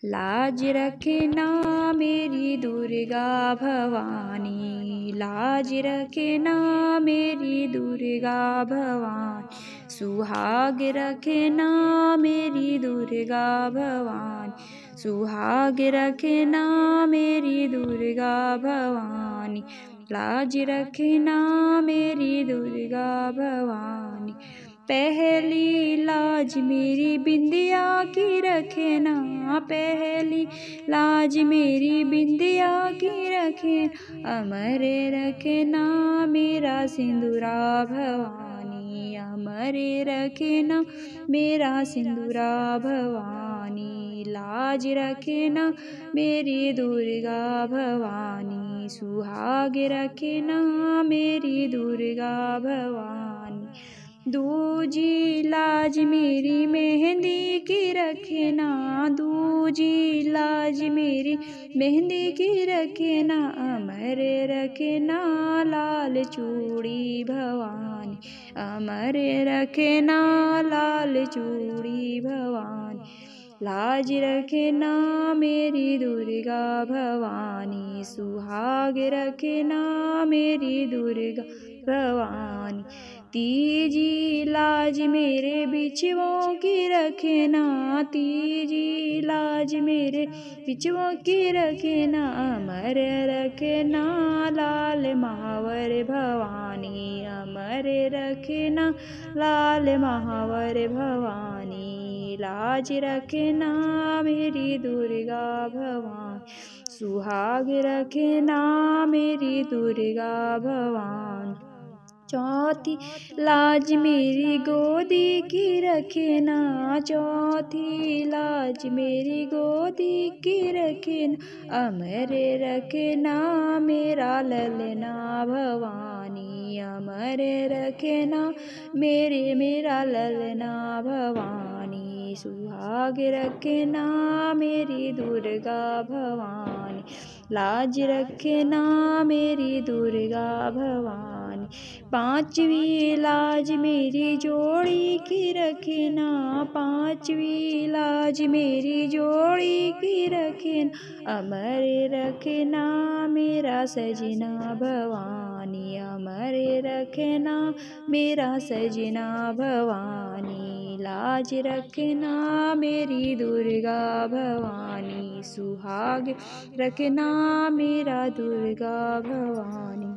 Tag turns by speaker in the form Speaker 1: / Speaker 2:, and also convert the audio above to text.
Speaker 1: लाज रखना मेरी दुर्गा भवानी, लाज रखना मेरी दुर्गा भवानी, सुहाग रखना मेरी दुर्गा भवानी, सुहाग रखना मेरी दुर्गा भवानी, लाज रखना मेरी दुर्गा भवानी। पहली लाज मेरी बिंदिया की रखना, पहली लाज मेरी बिंदिया की रखना, अमर रखना मेरा सिंदूरा भवानी, अमर रखना मेरा सिंदूरा भवानी, लाज रखना मेरी दुर्गा भवानी, सुहाग रखना मेरी दुर्गा भवानी। दूजी लाज मेरी मेहंदी की रखना, दूजी लाज मेरी मेहंदी की रखना, अमर रखना लाल चूड़ी भवानी, अमर रखना लाल चूड़ी भवानी, लाज रखना मेरी दुर्गा भवानी, सुहाग रखना मेरी दुर्गा भवानी। तीजी लाज मेरे बिछुओं की रखना, तीजी लाज मेरे बिछुओं की रखना, अमर रखना लाल महावर भवानी, अमर रखना लाल महावर भवानी, लाज रखना मेरी दुर्गा भवानी, सुहाग रखना मेरी दुर्गा भवानी। चौथी लाज मेरी गोदी की रखना, चौथी लाज मेरी गोदी की रखना, अमर रखना मेरा ललना भवानी, अमर रखना मेरा ललना भवानी, सुहाग रखना मेरी दुर्गा भवानी, लाज रखना मेरी दुर्गा भवानी। पांचवी लाज मेरी जोड़ी की रखना, पांचवी लाज मेरी जोड़ी की रखना, अमर रखना मेरा सजना भवानी, अमर रखना मेरा सजना भवानी, लाज रखना मेरी दुर्गा भवानी, सुहाग रखना मेरा दुर्गा भवानी।